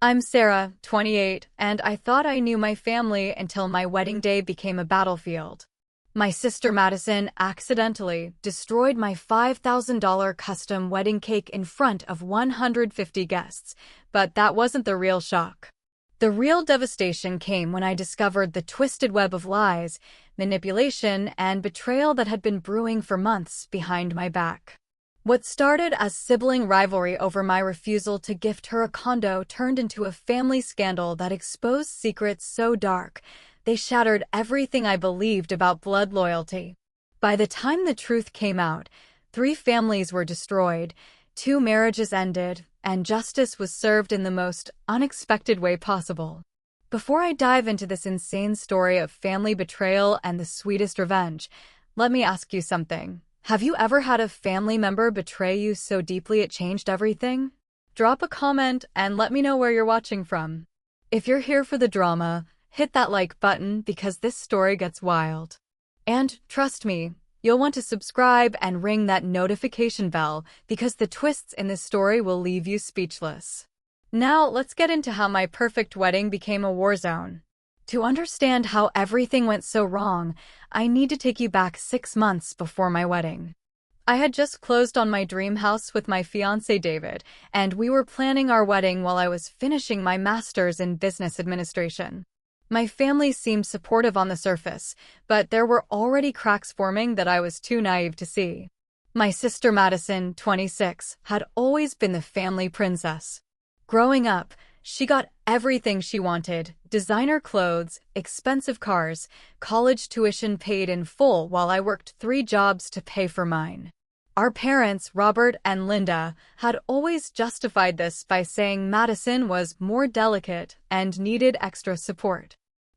I'm Sarah, 28, and I thought I knew my family until my wedding day became a battlefield. My sister Madison accidentally destroyed my $5,000 custom wedding cake in front of 150 guests, but that wasn't the real shock. The real devastation came when I discovered the twisted web of lies, manipulation, and betrayal that had been brewing for months behind my back. What started as sibling rivalry over my refusal to gift her a condo turned into a family scandal that exposed secrets so dark they shattered everything I believed about blood loyalty. By the time the truth came out, 3 families were destroyed, 2 marriages ended, and justice was served in the most unexpected way possible. Before I dive into this insane story of family betrayal and the sweetest revenge, let me ask you something. Have you ever had a family member betray you so deeply it changed everything? Drop a comment and let me know where you're watching from. If you're here for the drama, hit that like button because this story gets wild. And trust me, you'll want to subscribe and ring that notification bell because the twists in this story will leave you speechless. Now let's get into how my perfect wedding became a war zone. To understand how everything went so wrong, I need to take you back 6 months before my wedding. I had just closed on my dream house with my fiancé David, and we were planning our wedding while I was finishing my master's in business administration. My family seemed supportive on the surface, but there were already cracks forming that I was too naive to see. My sister Madison, 26, had always been the family princess. Growing up, she got everything she wanted: designer clothes, expensive cars, college tuition paid in full while I worked 3 jobs to pay for mine. Our parents, Robert and Linda, had always justified this by saying Madison was more delicate and needed extra support.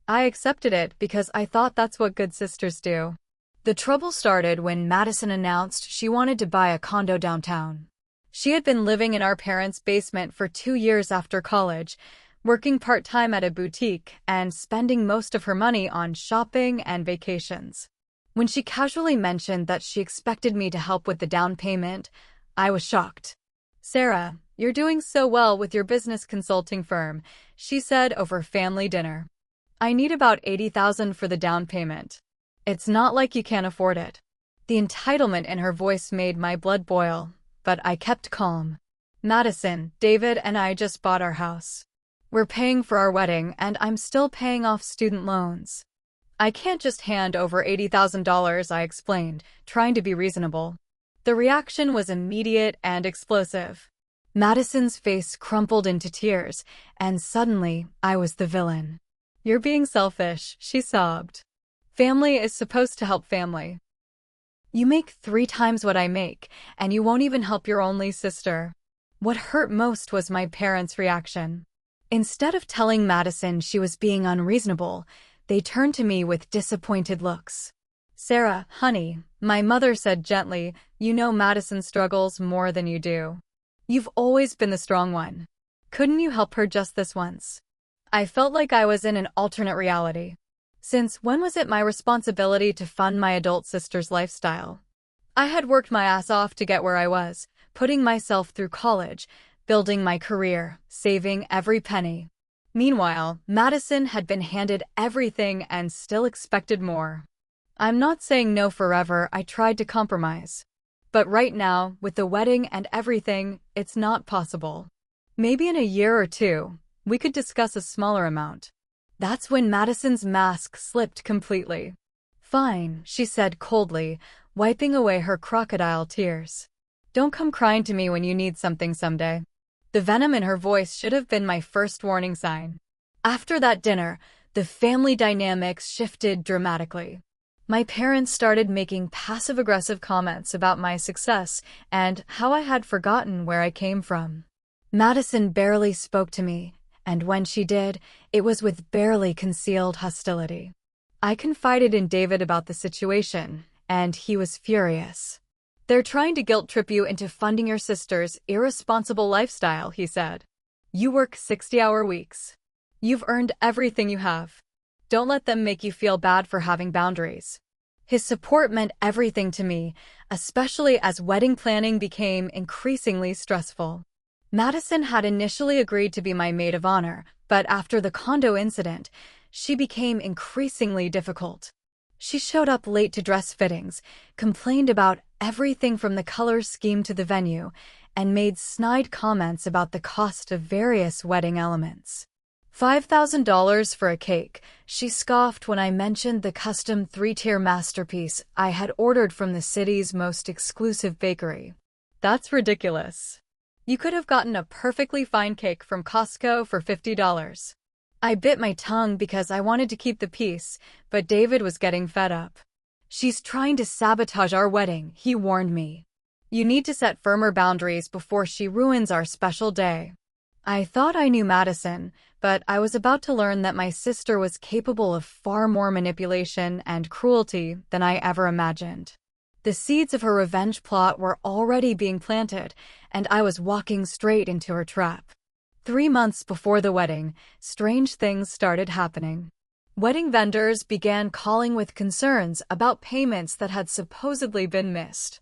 I accepted it because I thought that's what good sisters do. The trouble started when Madison announced she wanted to buy a condo downtown. She had been living in our parents' basement for 2 years after college, working part-time at a boutique and spending most of her money on shopping and vacations. When she casually mentioned that she expected me to help with the down payment, I was shocked. "Sarah, you're doing so well with your business consulting firm," she said over family dinner. "I need about $80,000 for the down payment. It's not like you can't afford it." The entitlement in her voice made my blood boil, but I kept calm. "Madison, David and I just bought our house. We're paying for our wedding and I'm still paying off student loans. I can't just hand over $80,000, I explained, trying to be reasonable. The reaction was immediate and explosive. Madison's face crumpled into tears, and suddenly I was the villain. "You're being selfish," she sobbed. "Family is supposed to help family. You make 3 times what I make, and you won't even help your only sister." What hurt most was my parents' reaction. Instead of telling Madison she was being unreasonable, they turned to me with disappointed looks. "Sarah, honey," my mother said gently, "you know Madison struggles more than you do. You've always been the strong one. Couldn't you help her just this once?" I felt like I was in an alternate reality. Since when was it my responsibility to fund my adult sister's lifestyle? I had worked my ass off to get where I was, putting myself through college, building my career, saving every penny. Meanwhile, Madison had been handed everything and still expected more. I'm not saying no forever, I tried to compromise. But right now, with the wedding and everything, it's not possible. Maybe in a year or 2, we could discuss a smaller amount. That's when Madison's mask slipped completely. "Fine," she said coldly, wiping away her crocodile tears. "Don't come crying to me when you need something someday." The venom in her voice should have been my first warning sign. After that dinner, the family dynamics shifted dramatically. My parents started making passive-aggressive comments about my success and how I had forgotten where I came from. Madison barely spoke to me, and when she did, it was with barely concealed hostility. I confided in David about the situation, and he was furious. "They're trying to guilt-trip you into funding your sister's irresponsible lifestyle," he said. "You work 60-hour weeks. You've earned everything you have. Don't let them make you feel bad for having boundaries." His support meant everything to me, especially as wedding planning became increasingly stressful. Madison had initially agreed to be my maid of honor, but after the condo incident, she became increasingly difficult. She showed up late to dress fittings, complained about everything from the color scheme to the venue, and made snide comments about the cost of various wedding elements. $5,000 for a cake, she scoffed when I mentioned the custom three-tier masterpiece I had ordered from the city's most exclusive bakery. That's ridiculous. You could have gotten a perfectly fine cake from Costco for $50. I bit my tongue because I wanted to keep the peace, but David was getting fed up. She's trying to sabotage our wedding, he warned me. You need to set firmer boundaries before she ruins our special day. I thought I knew Madison, but I was about to learn that my sister was capable of far more manipulation and cruelty than I ever imagined. The seeds of her revenge plot were already being planted, and I was walking straight into her trap. 3 months before the wedding, strange things started happening. Wedding vendors began calling with concerns about payments that had supposedly been missed.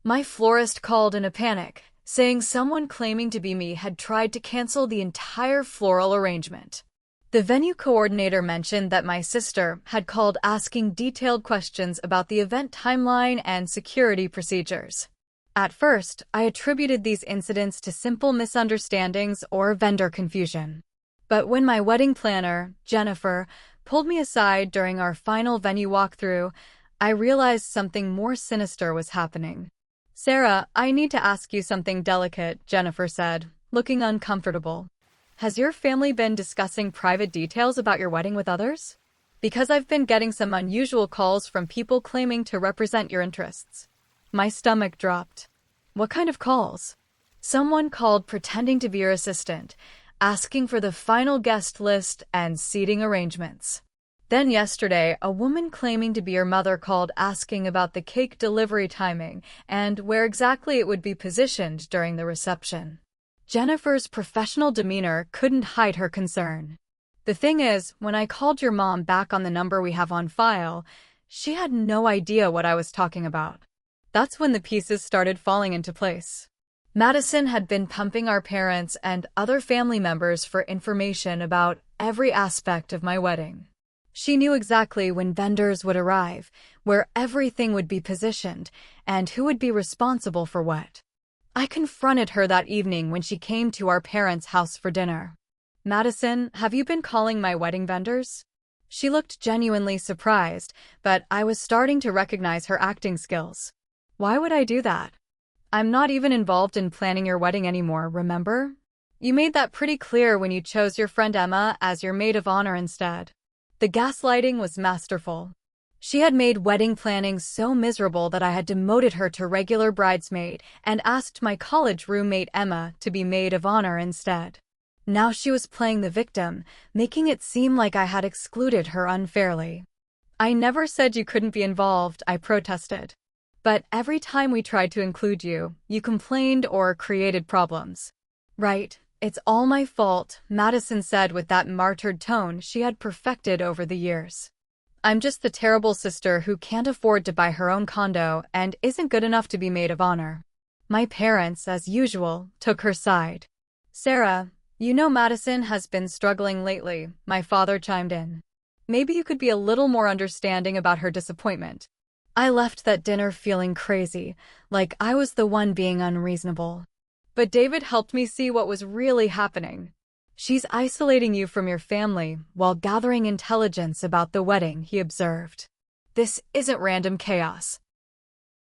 My florist called in a panic, saying someone claiming to be me had tried to cancel the entire floral arrangement. The venue coordinator mentioned that my sister had called asking detailed questions about the event timeline and security procedures. At first, I attributed these incidents to simple misunderstandings or vendor confusion. But when my wedding planner, Jennifer, pulled me aside during our final venue walkthrough, I realized something more sinister was happening. Sarah, I need to ask you something delicate, Jennifer said, looking uncomfortable. Has your family been discussing private details about your wedding with others? Because I've been getting some unusual calls from people claiming to represent your interests. My stomach dropped. What kind of calls? Someone called pretending to be your assistant, asking for the final guest list and seating arrangements. Then yesterday, a woman claiming to be your mother called asking about the cake delivery timing and where exactly it would be positioned during the reception. Jennifer's professional demeanor couldn't hide her concern. The thing is, when I called your mom back on the number we have on file, she had no idea what I was talking about. That's when the pieces started falling into place. Madison had been pumping our parents and other family members for information about every aspect of my wedding. She knew exactly when vendors would arrive, where everything would be positioned, and who would be responsible for what. I confronted her that evening when she came to our parents' house for dinner. Madison, have you been calling my wedding vendors? She looked genuinely surprised, but I was starting to recognize her acting skills. Why would I do that? I'm not even involved in planning your wedding anymore, remember? You made that pretty clear when you chose your friend Emma as your maid of honor instead. The gaslighting was masterful. She had made wedding planning so miserable that I had demoted her to regular bridesmaid and asked my college roommate Emma to be maid of honor instead. Now she was playing the victim, making it seem like I had excluded her unfairly. I never said you couldn't be involved, I protested. But every time we tried to include you, you complained or created problems. Right, it's all my fault, Madison said with that martyred tone she had perfected over the years. I'm just the terrible sister who can't afford to buy her own condo and isn't good enough to be maid of honor. My parents, as usual, took her side. Sarah, you know Madison has been struggling lately, my father chimed in. Maybe you could be a little more understanding about her disappointment. I left that dinner feeling crazy, like I was the one being unreasonable. But David helped me see what was really happening. She's isolating you from your family while gathering intelligence about the wedding, he observed. This isn't random chaos.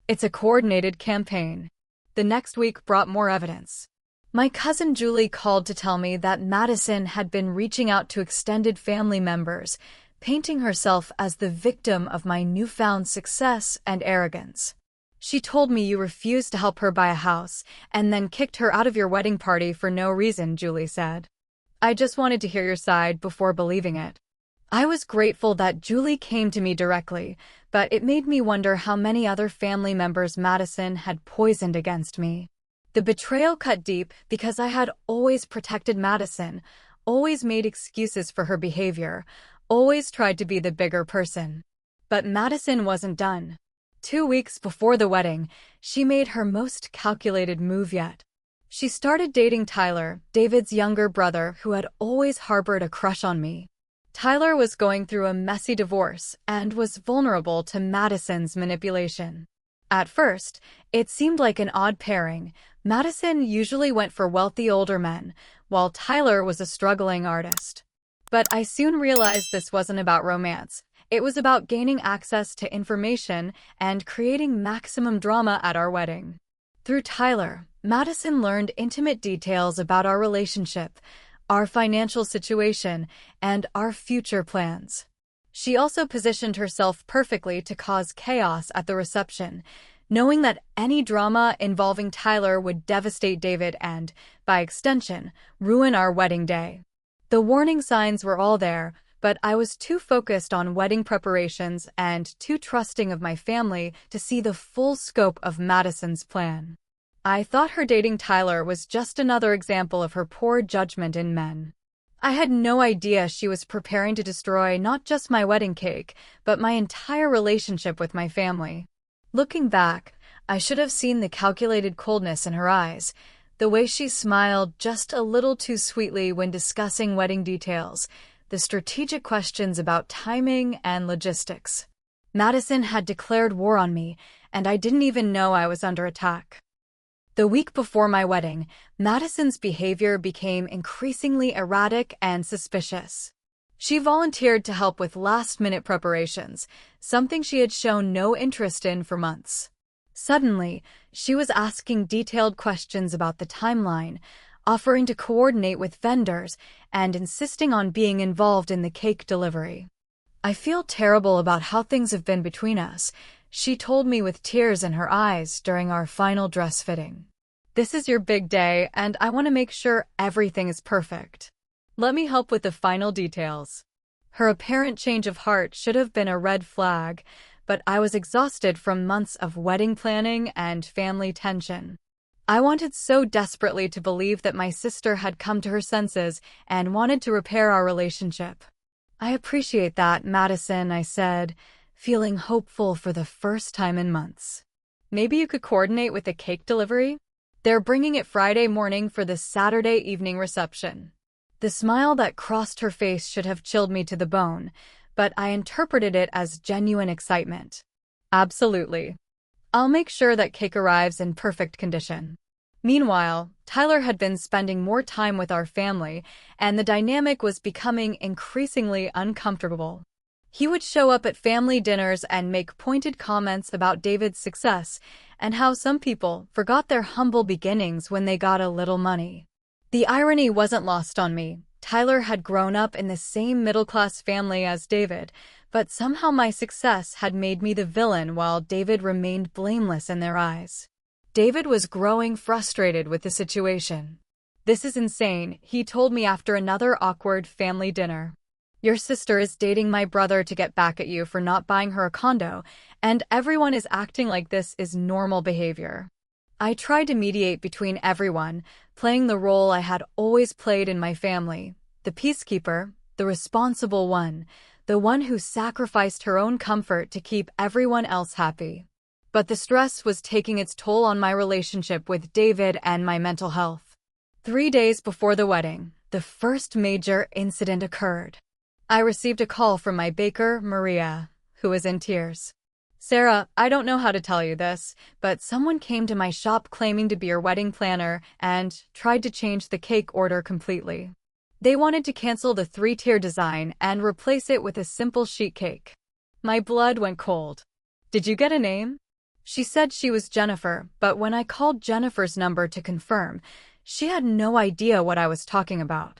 It's a coordinated campaign. The next week brought more evidence. My cousin Julie called to tell me that Madison had been reaching out to extended family members, painting herself as the victim of my newfound success and arrogance. She told me you refused to help her buy a house and then kicked her out of your wedding party for no reason, Julie said. I just wanted to hear your side before believing it. I was grateful that Julie came to me directly, but it made me wonder how many other family members Madison had poisoned against me. The betrayal cut deep because I had always protected Madison, always made excuses for her behavior, always tried to be the bigger person. But Madison wasn't done. 2 weeks before the wedding, she made her most calculated move yet. She started dating Tyler, David's younger brother, who had always harbored a crush on me. Tyler was going through a messy divorce and was vulnerable to Madison's manipulation. At first, it seemed like an odd pairing. Madison usually went for wealthy older men, while Tyler was a struggling artist. But I soon realized this wasn't about romance. It was about gaining access to information and creating maximum drama at our wedding. Through Tyler, Madison learned intimate details about our relationship, our financial situation, and our future plans. She also positioned herself perfectly to cause chaos at the reception, knowing that any drama involving Tyler would devastate David and, by extension, ruin our wedding day. The warning signs were all there, but I was too focused on wedding preparations and too trusting of my family to see the full scope of Madison's plan. I thought her dating Tyler was just another example of her poor judgment in men. I had no idea she was preparing to destroy not just my wedding cake, but my entire relationship with my family. Looking back, I should have seen the calculated coldness in her eyes, the way she smiled just a little too sweetly when discussing wedding details, the strategic questions about timing and logistics. Madison had declared war on me, and I didn't even know I was under attack. The week before my wedding, Madison's behavior became increasingly erratic and suspicious. She volunteered to help with last-minute preparations, something she had shown no interest in for months. Suddenly, she was asking detailed questions about the timeline, offering to coordinate with vendors, and insisting on being involved in the cake delivery. "I feel terrible about how things have been between us," she told me with tears in her eyes during our final dress fitting. "This is your big day, and I want to make sure everything is perfect. Let me help with the final details." Her apparent change of heart should have been a red flag, but I was exhausted from months of wedding planning and family tension. I wanted so desperately to believe that my sister had come to her senses and wanted to repair our relationship. "I appreciate that, Madison," I said, feeling hopeful for the first time in months. "Maybe you could coordinate with the cake delivery? They're bringing it Friday morning for the Saturday evening reception." The smile that crossed her face should have chilled me to the bone, but I interpreted it as genuine excitement. "Absolutely. I'll make sure that cake arrives in perfect condition." Meanwhile, Tyler had been spending more time with our family, and the dynamic was becoming increasingly uncomfortable. He would show up at family dinners and make pointed comments about David's success and how some people forgot their humble beginnings when they got a little money. The irony wasn't lost on me. Tyler had grown up in the same middle-class family as David, but somehow my success had made me the villain while David remained blameless in their eyes. David was growing frustrated with the situation. "This is insane," he told me after another awkward family dinner. "Your sister is dating my brother to get back at you for not buying her a condo, and everyone is acting like this is normal behavior." I tried to mediate between everyone, playing the role I had always played in my family, the peacekeeper, the responsible one, the one who sacrificed her own comfort to keep everyone else happy. But the stress was taking its toll on my relationship with David and my mental health. 3 days before the wedding, the first major incident occurred. I received a call from my baker, Maria, who was in tears. "Sarah, I don't know how to tell you this, but someone came to my shop claiming to be your wedding planner and tried to change the cake order completely. They wanted to cancel the 3-tier design and replace it with a simple sheet cake." My blood went cold. "Did you get a name?" She said she was Jennifer, but when I called Jennifer's number to confirm, she had no idea what I was talking about.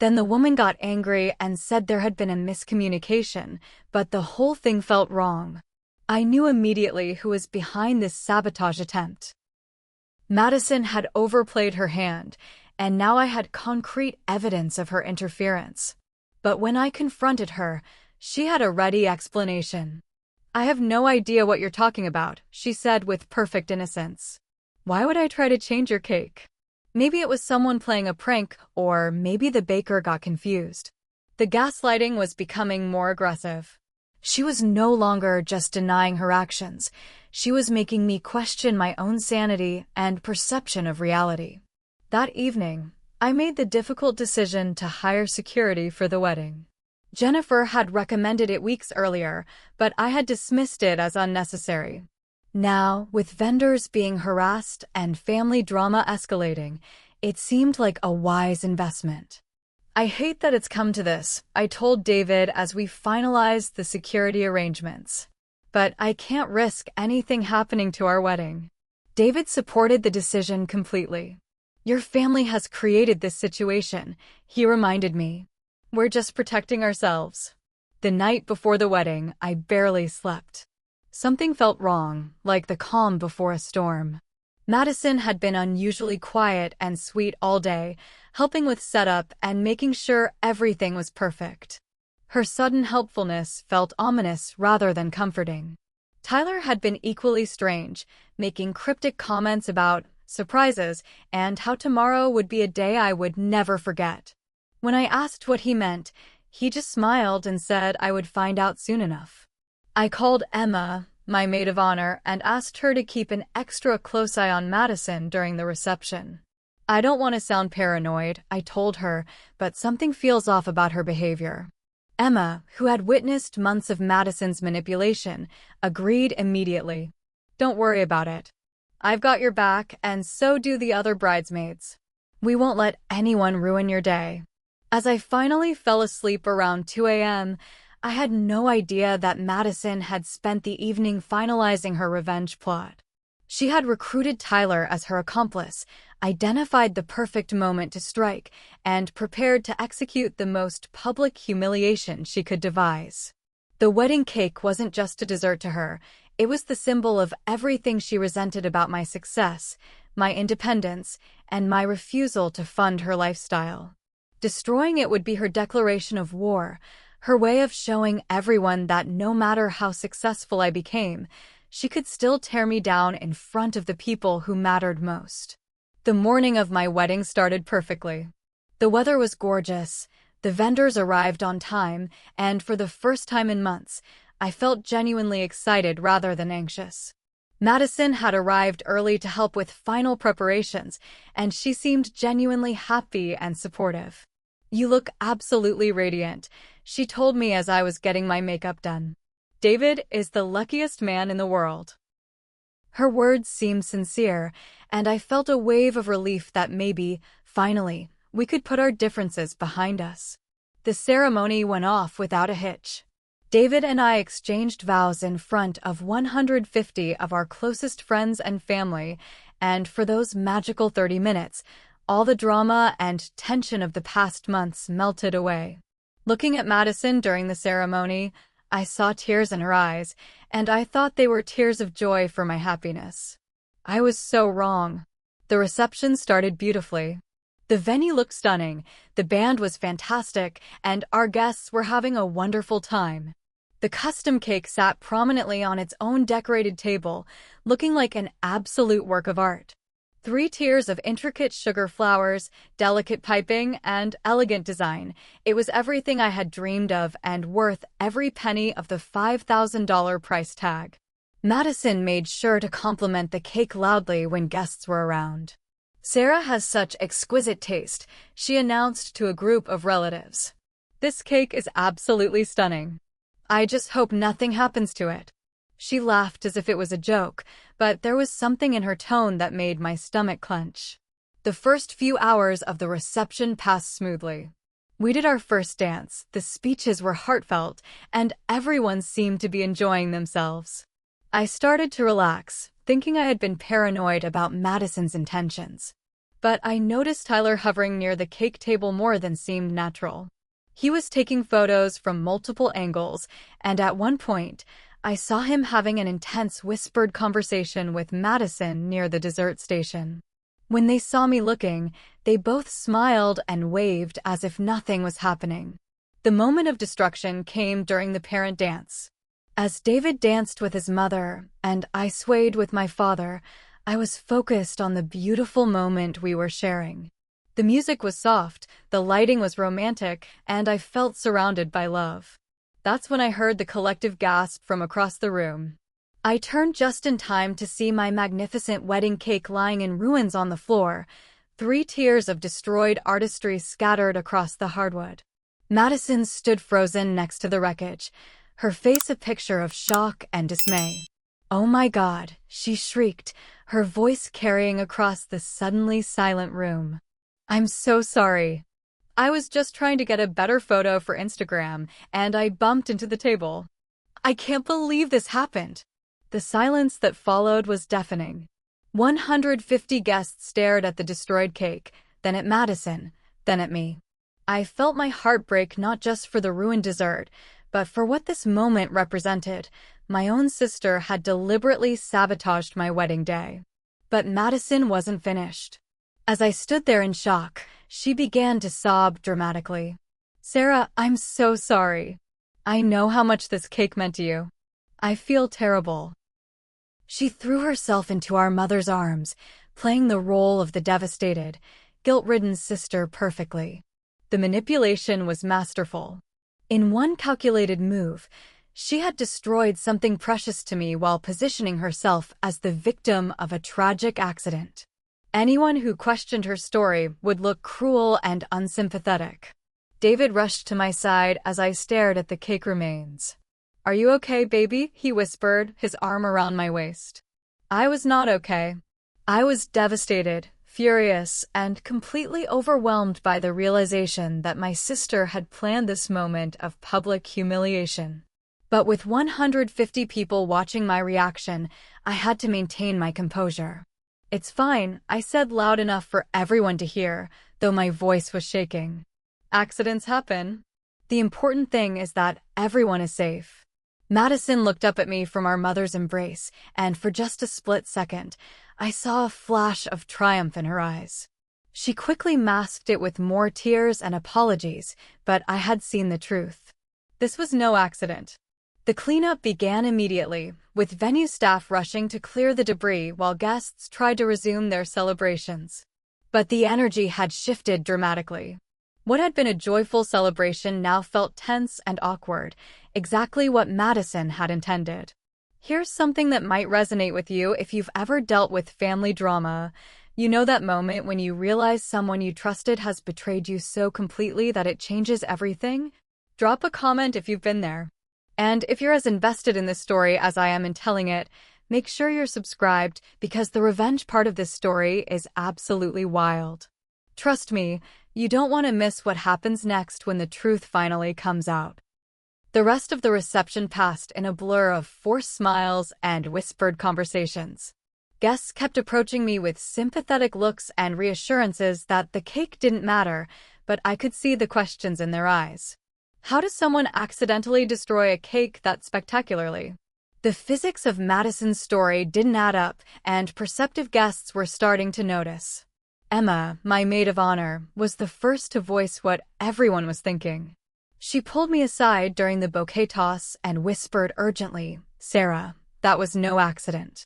Then the woman got angry and said there had been a miscommunication, but the whole thing felt wrong. I knew immediately who was behind this sabotage attempt. Madison had overplayed her hand, and now I had concrete evidence of her interference. But when I confronted her, she had a ready explanation. "I have no idea what you're talking about," she said with perfect innocence. "Why would I try to change your cake? Maybe it was someone playing a prank, or maybe the baker got confused." The gaslighting was becoming more aggressive. She was no longer just denying her actions. She was making me question my own sanity and perception of reality. That evening, I made the difficult decision to hire security for the wedding. Jennifer had recommended it weeks earlier, but I had dismissed it as unnecessary. Now, with vendors being harassed and family drama escalating, it seemed like a wise investment. I hate that it's come to this, I told David as we finalized the security arrangements. But I can't risk anything happening to our wedding. David supported the decision completely. Your family has created this situation, he reminded me. We're just protecting ourselves. The night before the wedding, I barely slept. Something felt wrong, like the calm before a storm. Madison had been unusually quiet and sweet all day, helping with setup and making sure everything was perfect. Her sudden helpfulness felt ominous rather than comforting. Tyler had been equally strange, making cryptic comments about surprises and how tomorrow would be a day I would never forget. When I asked what he meant, he just smiled and said I would find out soon enough. I called Emma, my maid of honor, and asked her to keep an extra close eye on Madison during the reception. I don't want to sound paranoid, I told her, but something feels off about her behavior. Emma, who had witnessed months of Madison's manipulation, agreed immediately. Don't worry about it. I've got your back, and so do the other bridesmaids. We won't let anyone ruin your day. As I finally fell asleep around 2 a.m., I had no idea that Madison had spent the evening finalizing her revenge plot. She had recruited Tyler as her accomplice, identified the perfect moment to strike, and prepared to execute the most public humiliation she could devise. The wedding cake wasn't just a dessert to her, it was the symbol of everything she resented about my success, my independence, and my refusal to fund her lifestyle. Destroying it would be her declaration of war, her way of showing everyone that no matter how successful I became, she could still tear me down in front of the people who mattered most. The morning of my wedding started perfectly. The weather was gorgeous, the vendors arrived on time, and for the first time in months, I felt genuinely excited rather than anxious. Madison had arrived early to help with final preparations, and she seemed genuinely happy and supportive. You look absolutely radiant, she told me as I was getting my makeup done. David is the luckiest man in the world. Her words seemed sincere, and I felt a wave of relief that maybe, finally, we could put our differences behind us. The ceremony went off without a hitch. David and I exchanged vows in front of 150 of our closest friends and family, and for those magical 30 minutes, all the drama and tension of the past months melted away. Looking at Madison during the ceremony, I saw tears in her eyes, and I thought they were tears of joy for my happiness. I was so wrong. The reception started beautifully. The venue looked stunning, the band was fantastic, and our guests were having a wonderful time. The custom cake sat prominently on its own decorated table, looking like an absolute work of art. 3 tiers of intricate sugar flowers, delicate piping, and elegant design. It was everything I had dreamed of and worth every penny of the $5,000 price tag. Madison made sure to compliment the cake loudly when guests were around. Sarah has such exquisite taste, she announced to a group of relatives. This cake is absolutely stunning. I just hope nothing happens to it. She laughed as if it was a joke, but there was something in her tone that made my stomach clench. The first few hours of the reception passed smoothly. We did our first dance, the speeches were heartfelt, and everyone seemed to be enjoying themselves. I started to relax, thinking I had been paranoid about Madison's intentions. But I noticed Tyler hovering near the cake table more than seemed natural. He was taking photos from multiple angles, and at one point, I saw him having an intense whispered conversation with Madison near the dessert station. When they saw me looking, they both smiled and waved as if nothing was happening. The moment of destruction came during the parent dance. As David danced with his mother and I swayed with my father, I was focused on the beautiful moment we were sharing. The music was soft, the lighting was romantic, and I felt surrounded by love. That's when I heard the collective gasp from across the room. I turned just in time to see my magnificent wedding cake lying in ruins on the floor, 3 tiers of destroyed artistry scattered across the hardwood. Madison stood frozen next to the wreckage, her face a picture of shock and dismay. "Oh my God," she shrieked, her voice carrying across the suddenly silent room. "I'm so sorry. I was just trying to get a better photo for Instagram, and I bumped into the table. I can't believe this happened." The silence that followed was deafening. 150 guests stared at the destroyed cake, then at Madison, then at me. I felt my heart break not just for the ruined dessert, but for what this moment represented. My own sister had deliberately sabotaged my wedding day. But Madison wasn't finished. As I stood there in shock, she began to sob dramatically. "Sarah, I'm so sorry. I know how much this cake meant to you. I feel terrible." She threw herself into our mother's arms, playing the role of the devastated, guilt-ridden sister perfectly. The manipulation was masterful. In one calculated move, she had destroyed something precious to me while positioning herself as the victim of a tragic accident. Anyone who questioned her story would look cruel and unsympathetic. David rushed to my side as I stared at the cake remains. "Are you okay, baby?" he whispered, his arm around my waist. I was not okay. I was devastated, furious, and completely overwhelmed by the realization that my sister had planned this moment of public humiliation. But with 150 people watching my reaction, I had to maintain my composure. "It's fine," I said loud enough for everyone to hear, though my voice was shaking. "Accidents happen. The important thing is that everyone is safe." Madison looked up at me from our mother's embrace, and for just a split second, I saw a flash of triumph in her eyes. She quickly masked it with more tears and apologies, but I had seen the truth. This was no accident. The cleanup began immediately, with venue staff rushing to clear the debris while guests tried to resume their celebrations. But the energy had shifted dramatically. What had been a joyful celebration now felt tense and awkward, exactly what Madison had intended. Here's something that might resonate with you if you've ever dealt with family drama. You know that moment when you realize someone you trusted has betrayed you so completely that it changes everything? Drop a comment if you've been there. And if you're as invested in this story as I am in telling it, make sure you're subscribed because the revenge part of this story is absolutely wild. Trust me, you don't want to miss what happens next when the truth finally comes out. The rest of the reception passed in a blur of forced smiles and whispered conversations. Guests kept approaching me with sympathetic looks and reassurances that the cake didn't matter, but I could see the questions in their eyes. How does someone accidentally destroy a cake that spectacularly? The physics of Madison's story didn't add up, and perceptive guests were starting to notice. Emma, my maid of honor, was the first to voice what everyone was thinking. She pulled me aside during the bouquet toss and whispered urgently, "Sarah, that was no accident.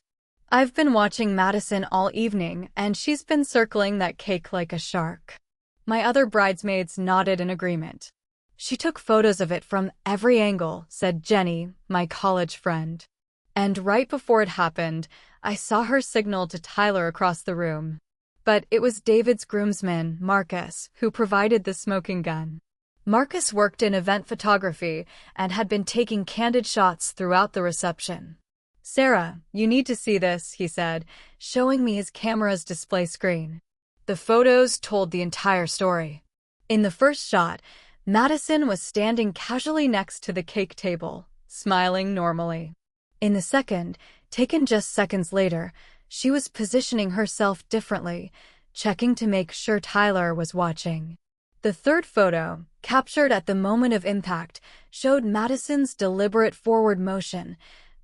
I've been watching Madison all evening, and she's been circling that cake like a shark." My other bridesmaids nodded in agreement. "She took photos of it from every angle," said Jenny, my college friend. And right before it happened, I saw her signal to Tyler across the room. But it was David's groomsman, Marcus, who provided the smoking gun. Marcus worked in event photography and had been taking candid shots throughout the reception. "Sarah, you need to see this," he said, showing me his camera's display screen. The photos told the entire story. In the first shot, Madison was standing casually next to the cake table, smiling normally. In the second, taken just seconds later, she was positioning herself differently, checking to make sure Tyler was watching. The third photo, captured at the moment of impact, showed Madison's deliberate forward motion,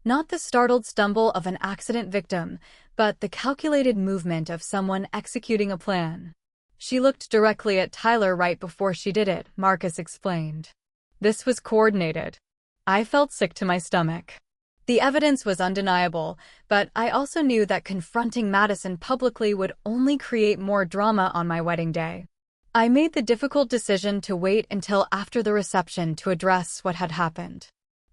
not the startled stumble of an accident victim, but the calculated movement of someone executing a plan. "She looked directly at Tyler right before she did it," Marcus explained. "This was coordinated." I felt sick to my stomach. The evidence was undeniable, but I also knew that confronting Madison publicly would only create more drama on my wedding day. I made the difficult decision to wait until after the reception to address what had happened.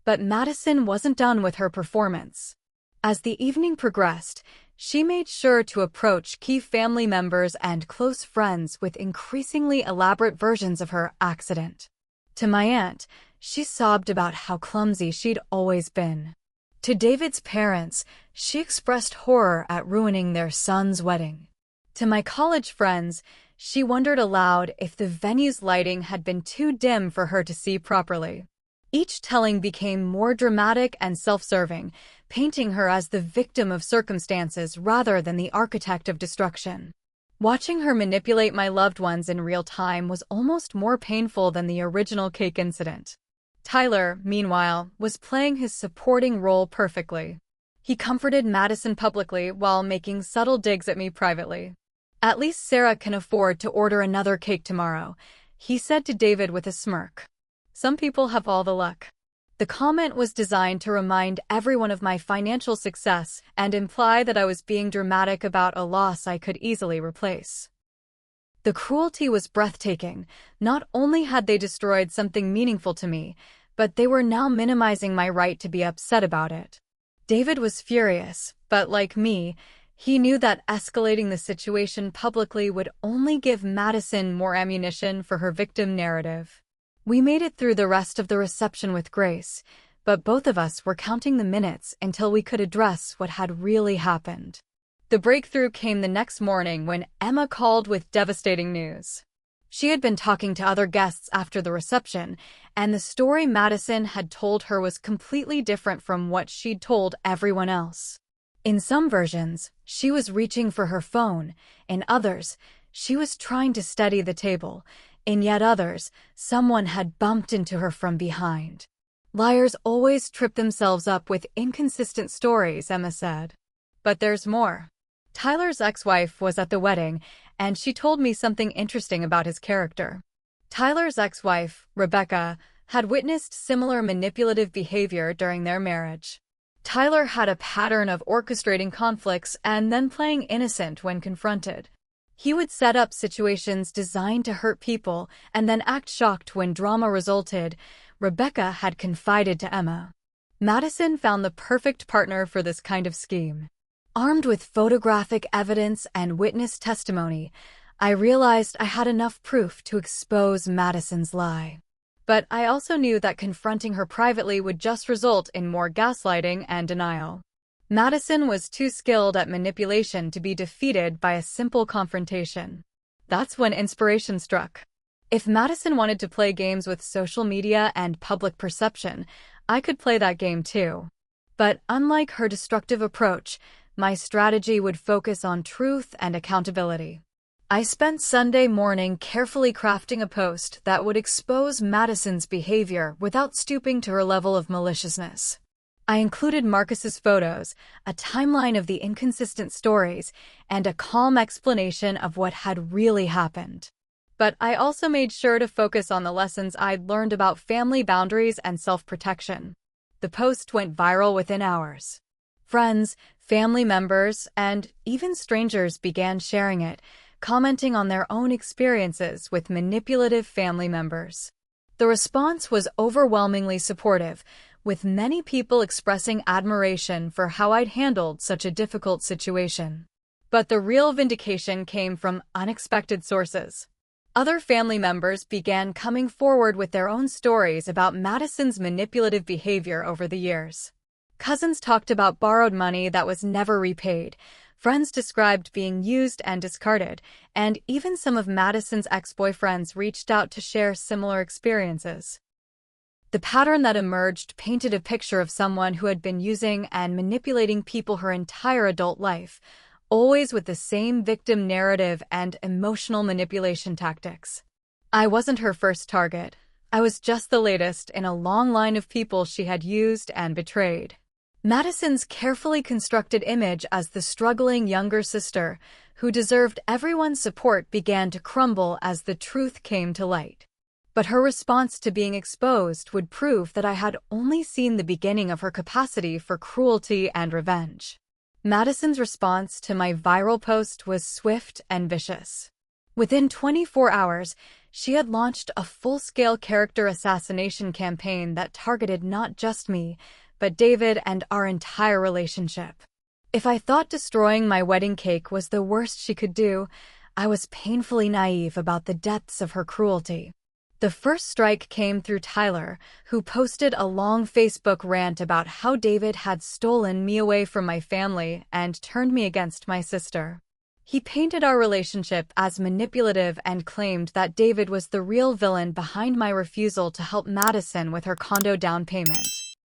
But Madison wasn't done with her performance. As the evening progressed, She made sure to approach key family members and close friends with increasingly elaborate versions of her accident. To my aunt, she sobbed about how clumsy she'd always been. To David's parents, she expressed horror at ruining their son's wedding. To my college friends, she wondered aloud if the venue's lighting had been too dim for her to see properly. Each telling became more dramatic and self-serving, painting her as the victim of circumstances rather than the architect of destruction. Watching her manipulate my loved ones in real time was almost more painful than the original cake incident. Tyler, meanwhile, was playing his supporting role perfectly. He comforted Madison publicly while making subtle digs at me privately. "At least Sarah can afford to order another cake tomorrow," he said to David with a smirk. "Some people have all the luck." The comment was designed to remind everyone of my financial success and imply that I was being dramatic about a loss I could easily replace. The cruelty was breathtaking. Not only had they destroyed something meaningful to me, but they were now minimizing my right to be upset about it. David was furious, but like me, he knew that escalating the situation publicly would only give Madison more ammunition for her victim narrative. We made it through the rest of the reception with grace, but both of us were counting the minutes until we could address what had really happened. The breakthrough came the next morning when Emma called with devastating news. She had been talking to other guests after the reception, and the story Madison had told her was completely different from what she'd told everyone else. In some versions, she was reaching for her phone. In others, she was trying to steady the table. In yet others, someone had bumped into her from behind. "Liars always trip themselves up with inconsistent stories," Emma said. "But there's more." Tyler's ex-wife was at the wedding, and she told me something interesting about his character. Tyler's ex-wife, Rebecca, had witnessed similar manipulative behavior during their marriage. Tyler had a pattern of orchestrating conflicts and then playing innocent when confronted. He would set up situations designed to hurt people and then act shocked when drama resulted. Rebecca had confided to Emma. Madison found the perfect partner for this kind of scheme. Armed with photographic evidence and witness testimony, I realized I had enough proof to expose Madison's lie. But I also knew that confronting her privately would just result in more gaslighting and denial. Madison was too skilled at manipulation to be defeated by a simple confrontation. That's when inspiration struck. If Madison wanted to play games with social media and public perception, I could play that game too. But unlike her destructive approach, my strategy would focus on truth and accountability. I spent Sunday morning carefully crafting a post that would expose Madison's behavior without stooping to her level of maliciousness. I included Marcus's photos, a timeline of the inconsistent stories, and a calm explanation of what had really happened. But I also made sure to focus on the lessons I'd learned about family boundaries and self-protection. The post went viral within hours. Friends, family members, and even strangers began sharing it, commenting on their own experiences with manipulative family members. The response was overwhelmingly supportive, with many people expressing admiration for how I'd handled such a difficult situation. But the real vindication came from unexpected sources. Other family members began coming forward with their own stories about Madison's manipulative behavior over the years. Cousins talked about borrowed money that was never repaid, friends described being used and discarded, and even some of Madison's ex-boyfriends reached out to share similar experiences. The pattern that emerged painted a picture of someone who had been using and manipulating people her entire adult life, always with the same victim narrative and emotional manipulation tactics. I wasn't her first target. I was just the latest in a long line of people she had used and betrayed. Madison's carefully constructed image as the struggling younger sister, who deserved everyone's support, began to crumble as the truth came to light. But her response to being exposed would prove that I had only seen the beginning of her capacity for cruelty and revenge. Madison's response to my viral post was swift and vicious. Within 24 hours, she had launched a full-scale character assassination campaign that targeted not just me, but David and our entire relationship. If I thought destroying my wedding cake was the worst she could do, I was painfully naive about the depths of her cruelty. The first strike came through Tyler, who posted a long Facebook rant about how David had stolen me away from my family and turned me against my sister. He painted our relationship as manipulative and claimed that David was the real villain behind my refusal to help Madison with her condo down payment.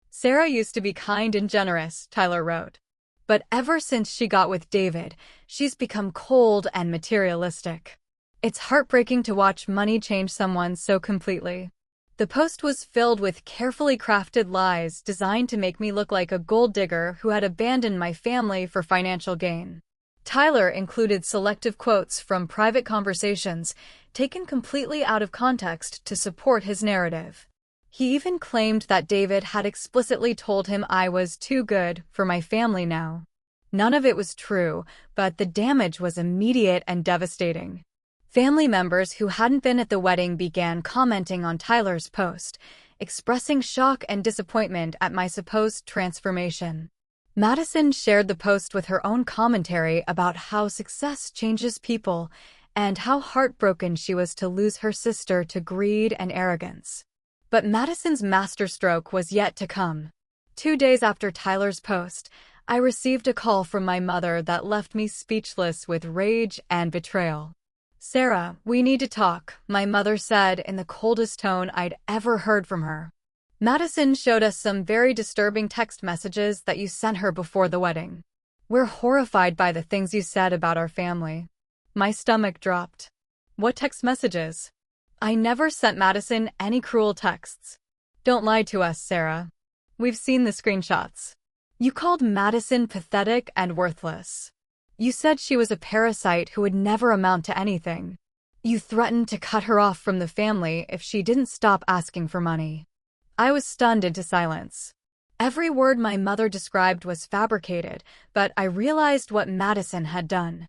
Sarah used to be kind and generous, Tyler wrote. But ever since she got with David, she's become cold and materialistic. It's heartbreaking to watch money change someone so completely. The post was filled with carefully crafted lies designed to make me look like a gold digger who had abandoned my family for financial gain. Tyler included selective quotes from private conversations, taken completely out of context to support his narrative. He even claimed that David had explicitly told him I was too good for my family now. None of it was true, but the damage was immediate and devastating. Family members who hadn't been at the wedding began commenting on Tyler's post, expressing shock and disappointment at my supposed transformation. Madison shared the post with her own commentary about how success changes people and how heartbroken she was to lose her sister to greed and arrogance. But Madison's masterstroke was yet to come. 2 days after Tyler's post, I received a call from my mother that left me speechless with rage and betrayal. "Sarah, we need to talk," my mother said in the coldest tone I'd ever heard from her. "Madison showed us some very disturbing text messages that you sent her before the wedding. We're horrified by the things you said about our family." My stomach dropped. "What text messages?" "I never sent Madison any cruel texts." "Don't lie to us, Sarah. We've seen the screenshots. You called Madison pathetic and worthless. You said she was a parasite who would never amount to anything. You threatened to cut her off from the family if she didn't stop asking for money." I was stunned into silence. Every word my mother described was fabricated, but I realized what Madison had done.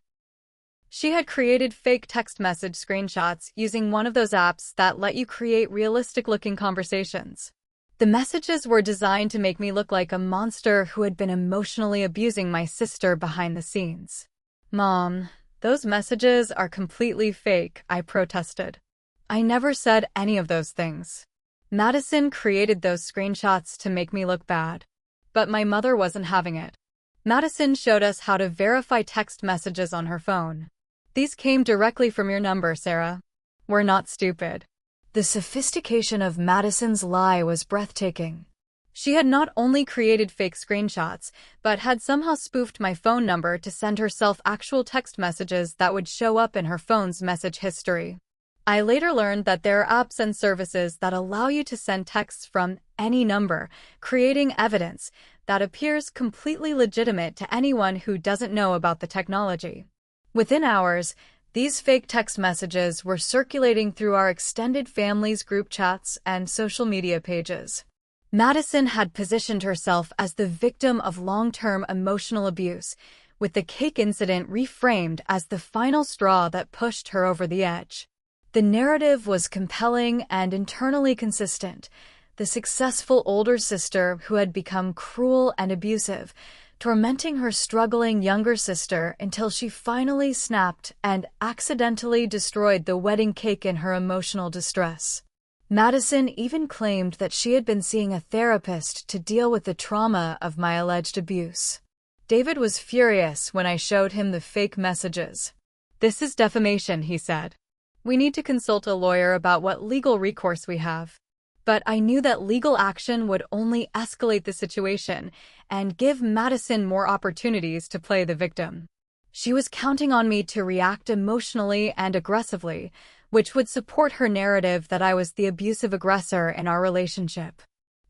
She had created fake text message screenshots using one of those apps that let you create realistic-looking conversations. The messages were designed to make me look like a monster who had been emotionally abusing my sister behind the scenes. "Mom, those messages are completely fake," I protested. "I never said any of those things. Madison created those screenshots to make me look bad." But my mother wasn't having it. "Madison showed us how to verify text messages on her phone. These came directly from your number, Sarah. We're not stupid." The sophistication of Madison's lie was breathtaking. She had not only created fake screenshots, but had somehow spoofed my phone number to send herself actual text messages that would show up in her phone's message history. I later learned that there are apps and services that allow you to send texts from any number, creating evidence that appears completely legitimate to anyone who doesn't know about the technology. Within hours, these fake text messages were circulating through our extended family's group chats and social media pages. Madison had positioned herself as the victim of long-term emotional abuse, with the cake incident reframed as the final straw that pushed her over the edge. The narrative was compelling and internally consistent. The successful older sister who had become cruel and abusive, tormenting her struggling younger sister until she finally snapped and accidentally destroyed the wedding cake in her emotional distress. Madison even claimed that she had been seeing a therapist to deal with the trauma of my alleged abuse. David was furious when I showed him the fake messages. "This is defamation," he said. "We need to consult a lawyer about what legal recourse we have." But I knew that legal action would only escalate the situation and give Madison more opportunities to play the victim. She was counting on me to react emotionally and aggressively, which would support her narrative that I was the abusive aggressor in our relationship.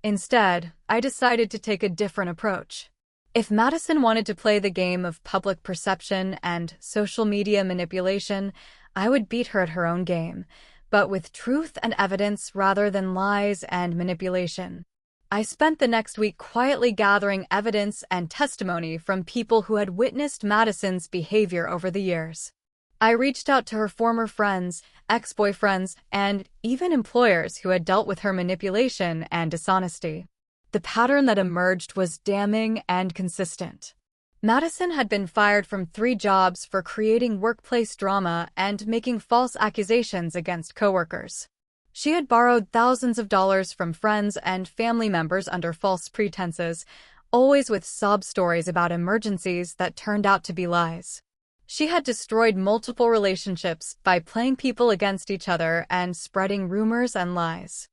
Instead, I decided to take a different approach. If Madison wanted to play the game of public perception and social media manipulation, I would beat her at her own game, but with truth and evidence rather than lies and manipulation. I spent the next week quietly gathering evidence and testimony from people who had witnessed Madison's behavior over the years. I reached out to her former friends, ex-boyfriends, and even employers who had dealt with her manipulation and dishonesty. The pattern that emerged was damning and consistent. Madison had been fired from 3 jobs for creating workplace drama and making false accusations against coworkers. She had borrowed thousands of dollars from friends and family members under false pretenses, always with sob stories about emergencies that turned out to be lies. She had destroyed multiple relationships by playing people against each other and spreading rumors and lies.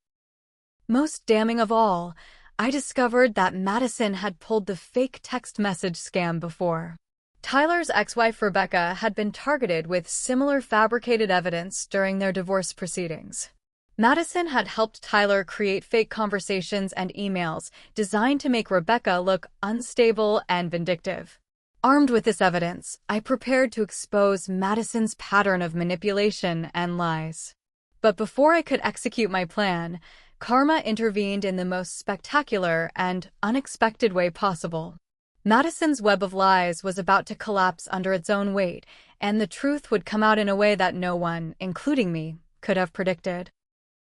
Most damning of all, I discovered that Madison had pulled the fake text message scam before. Tyler's ex-wife Rebecca had been targeted with similar fabricated evidence during their divorce proceedings. Madison had helped Tyler create fake conversations and emails designed to make Rebecca look unstable and vindictive. Armed with this evidence, I prepared to expose Madison's pattern of manipulation and lies. But before I could execute my plan, karma intervened in the most spectacular and unexpected way possible. Madison's web of lies was about to collapse under its own weight, and the truth would come out in a way that no one, including me, could have predicted.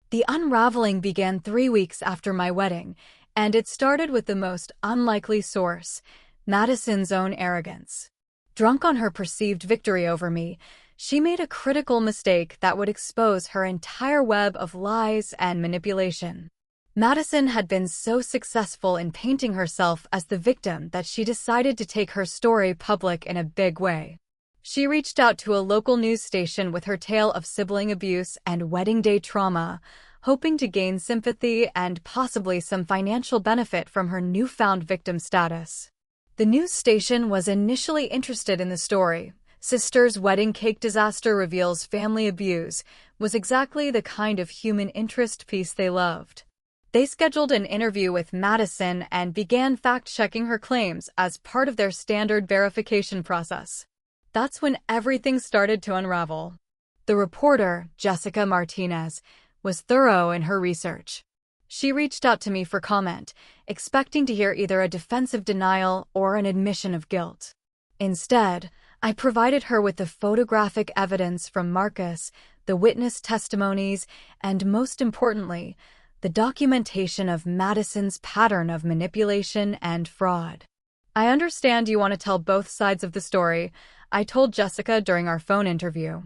The unraveling began 3 weeks after my wedding, and it started with the most unlikely source, Madison's own arrogance. Drunk on her perceived victory over me, she made a critical mistake that would expose her entire web of lies and manipulation. Madison had been so successful in painting herself as the victim that she decided to take her story public in a big way. She reached out to a local news station with her tale of sibling abuse and wedding day trauma, hoping to gain sympathy and possibly some financial benefit from her newfound victim status. The news station was initially interested in the story. Sister's wedding cake disaster reveals family abuse was exactly the kind of human interest piece they loved. They scheduled an interview with Madison and began fact-checking her claims as part of their standard verification process. That's when everything started to unravel. The reporter, Jessica Martinez, was thorough in her research. She reached out to me for comment, expecting to hear either a defensive denial or an admission of guilt. Instead, I provided her with the photographic evidence from Marcus, the witness testimonies, and most importantly, the documentation of Madison's pattern of manipulation and fraud. I understand you want to tell both sides of the story, I told Jessica during our phone interview.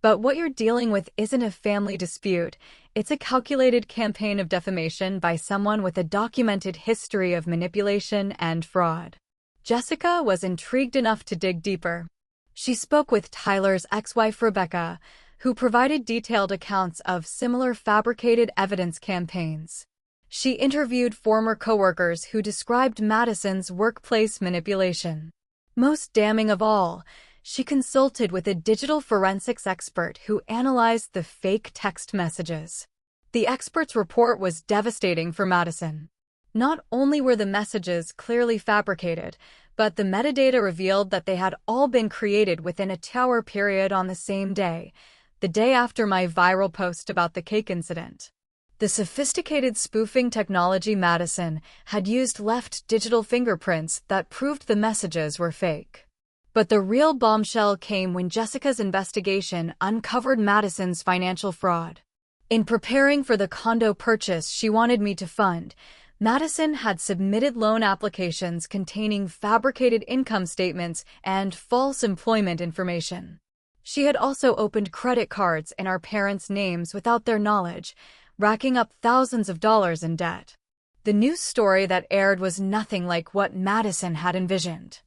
But what you're dealing with isn't a family dispute, it's a calculated campaign of defamation by someone with a documented history of manipulation and fraud. Jessica was intrigued enough to dig deeper. She spoke with Tyler's ex-wife Rebecca, who provided detailed accounts of similar fabricated evidence campaigns. She interviewed former coworkers who described Madison's workplace manipulation. Most damning of all, she consulted with a digital forensics expert who analyzed the fake text messages. The expert's report was devastating for Madison. Not only were the messages clearly fabricated, but the metadata revealed that they had all been created within a 2-hour period on the same day, the day after my viral post about the cake incident. The sophisticated spoofing technology Madison had used left digital fingerprints that proved the messages were fake. But the real bombshell came when Jessica's investigation uncovered Madison's financial fraud. In preparing for the condo purchase she wanted me to fund, Madison had submitted loan applications containing fabricated income statements and false employment information. She had also opened credit cards in our parents' names without their knowledge, racking up thousands of dollars in debt. The news story that aired was nothing like what Madison had envisioned.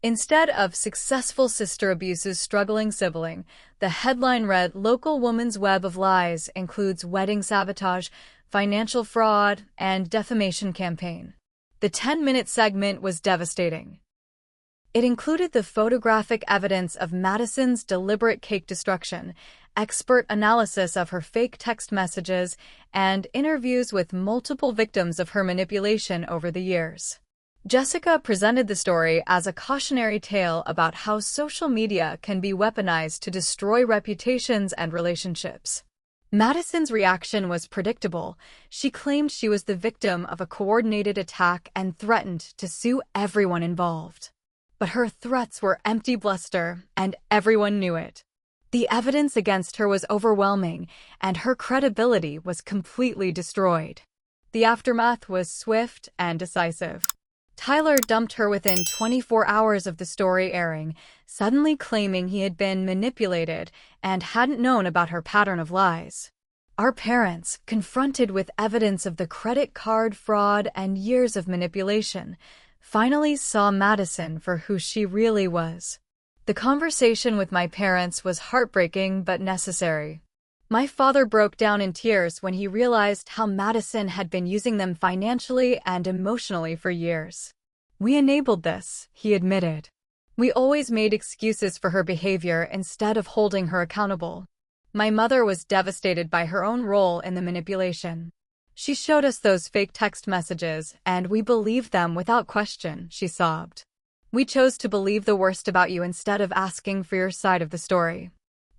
Instead of successful sister abuses struggling sibling, the headline read, "Local woman's web of lies includes wedding sabotage, financial fraud, and defamation campaign." The 10-minute segment was devastating. It included the photographic evidence of Madison's deliberate cake destruction, expert analysis of her fake text messages, and interviews with multiple victims of her manipulation over the years. Jessica presented the story as a cautionary tale about how social media can be weaponized to destroy reputations and relationships. Madison's reaction was predictable. She claimed she was the victim of a coordinated attack and threatened to sue everyone involved. But her threats were empty bluster, and everyone knew it. The evidence against her was overwhelming, and her credibility was completely destroyed. The aftermath was swift and decisive. Tyler dumped her within 24 hours of the story airing, suddenly claiming he had been manipulated and hadn't known about her pattern of lies. Our parents, confronted with evidence of the credit card fraud and years of manipulation, finally saw Madison for who she really was. The conversation with my parents was heartbreaking but necessary. My father broke down in tears when he realized how Madison had been using them financially and emotionally for years. "We enabled this," he admitted. "We always made excuses for her behavior instead of holding her accountable." My mother was devastated by her own role in the manipulation. "She showed us those fake text messages, and we believed them without question," she sobbed. "We chose to believe the worst about you instead of asking for your side of the story."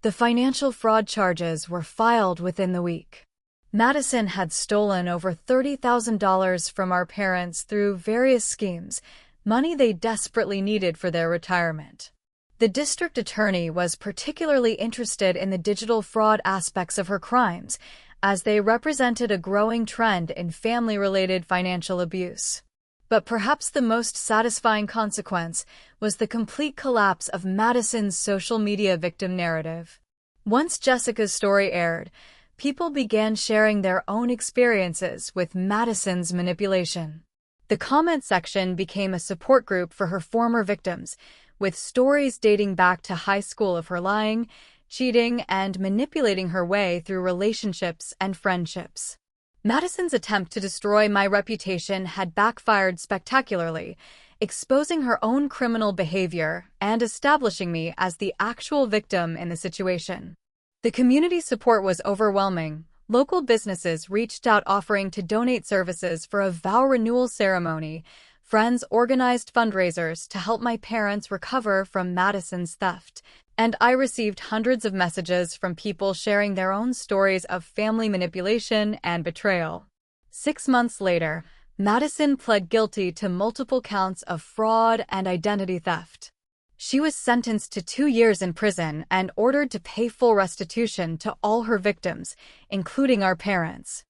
The financial fraud charges were filed within the week. Madison had stolen over $30,000 from our parents through various schemes, money they desperately needed for their retirement. The district attorney was particularly interested in the digital fraud aspects of her crimes, as they represented a growing trend in family-related financial abuse. But perhaps the most satisfying consequence was the complete collapse of Madison's social media victim narrative. Once Jessica's story aired, people began sharing their own experiences with Madison's manipulation. The comment section became a support group for her former victims, with stories dating back to high school of her lying, cheating, and manipulating her way through relationships and friendships. Madison's attempt to destroy my reputation had backfired spectacularly, exposing her own criminal behavior and establishing me as the actual victim in the situation. The community support was overwhelming. Local businesses reached out offering to donate services for a vow renewal ceremony. Friends organized fundraisers to help my parents recover from Madison's theft, and I received hundreds of messages from people sharing their own stories of family manipulation and betrayal. 6 months later, Madison pled guilty to multiple counts of fraud and identity theft. She was sentenced to 2 years in prison and ordered to pay full restitution to all her victims, including our parents.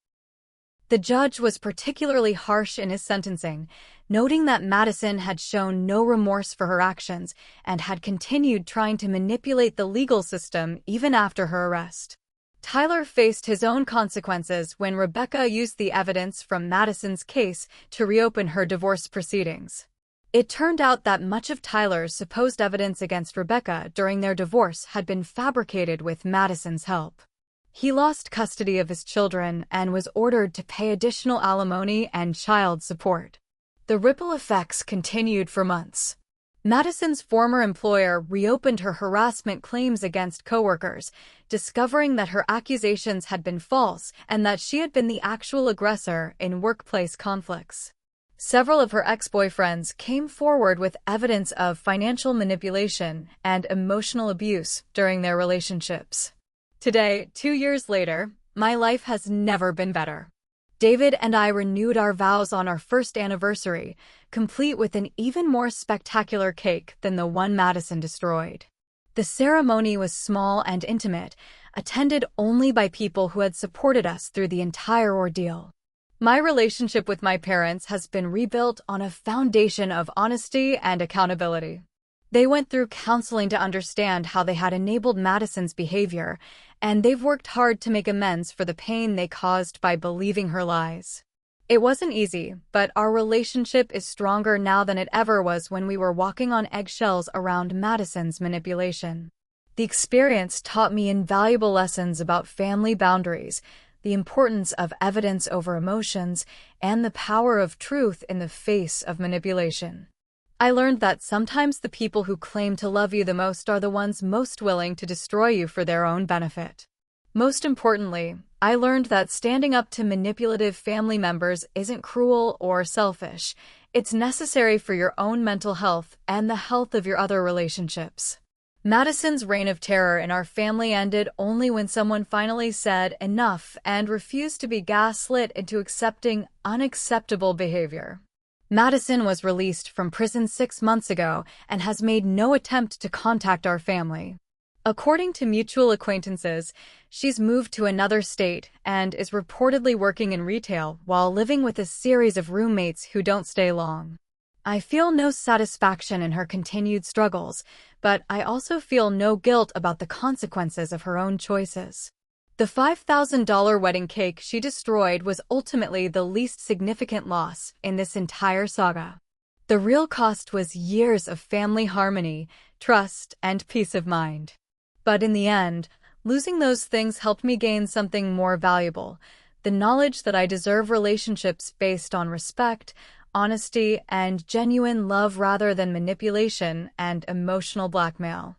The judge was particularly harsh in his sentencing, noting that Madison had shown no remorse for her actions and had continued trying to manipulate the legal system even after her arrest. Tyler faced his own consequences when Rebecca used the evidence from Madison's case to reopen her divorce proceedings. It turned out that much of Tyler's supposed evidence against Rebecca during their divorce had been fabricated with Madison's help. He lost custody of his children and was ordered to pay additional alimony and child support. The ripple effects continued for months. Madison's former employer reopened her harassment claims against coworkers, discovering that her accusations had been false and that she had been the actual aggressor in workplace conflicts. Several of her ex-boyfriends came forward with evidence of financial manipulation and emotional abuse during their relationships. Today, 2 years later, my life has never been better. David and I renewed our vows on our first anniversary, complete with an even more spectacular cake than the one Madison destroyed. The ceremony was small and intimate, attended only by people who had supported us through the entire ordeal. My relationship with my parents has been rebuilt on a foundation of honesty and accountability. They went through counseling to understand how they had enabled Madison's behavior, and they've worked hard to make amends for the pain they caused by believing her lies. It wasn't easy, but our relationship is stronger now than it ever was when we were walking on eggshells around Madison's manipulation. The experience taught me invaluable lessons about family boundaries, the importance of evidence over emotions, and the power of truth in the face of manipulation. I learned that sometimes the people who claim to love you the most are the ones most willing to destroy you for their own benefit. Most importantly, I learned that standing up to manipulative family members isn't cruel or selfish. It's necessary for your own mental health and the health of your other relationships. Madison's reign of terror in our family ended only when someone finally said enough and refused to be gaslit into accepting unacceptable behavior. Madison was released from prison 6 months ago and has made no attempt to contact our family. According to mutual acquaintances, she's moved to another state and is reportedly working in retail while living with a series of roommates who don't stay long. I feel no satisfaction in her continued struggles, but I also feel no guilt about the consequences of her own choices. The $5,000 wedding cake she destroyed was ultimately the least significant loss in this entire saga. The real cost was years of family harmony, trust, and peace of mind. But in the end, losing those things helped me gain something more valuable: the knowledge that I deserve relationships based on respect, honesty, and genuine love rather than manipulation and emotional blackmail.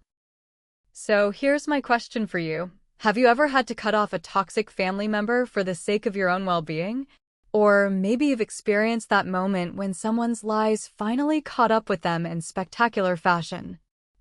So here's my question for you. Have you ever had to cut off a toxic family member for the sake of your own well-being? Or maybe you've experienced that moment when someone's lies finally caught up with them in spectacular fashion.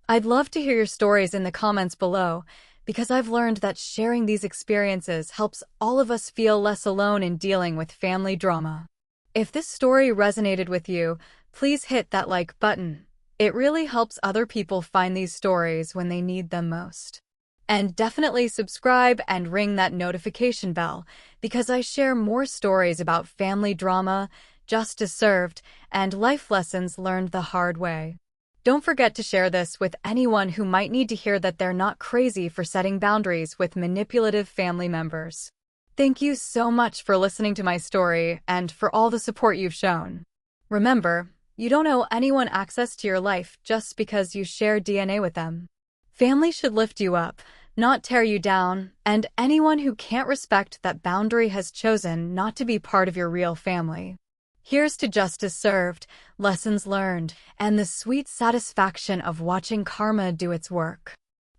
I'd love to hear your stories in the comments below, because I've learned that sharing these experiences helps all of us feel less alone in dealing with family drama. If this story resonated with you, please hit that like button. It really helps other people find these stories when they need them most. And definitely subscribe and ring that notification bell, because I share more stories about family drama, justice served, and life lessons learned the hard way. Don't forget to share this with anyone who might need to hear that they're not crazy for setting boundaries with manipulative family members. Thank you so much for listening to my story and for all the support you've shown. Remember, you don't owe anyone access to your life just because you share DNA with them. Family should lift you up, not tear you down, and anyone who can't respect that boundary has chosen not to be part of your real family. Here's to justice served, lessons learned, and the sweet satisfaction of watching karma do its work.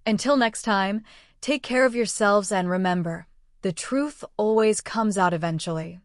Until next time, take care of yourselves and remember, the truth always comes out eventually.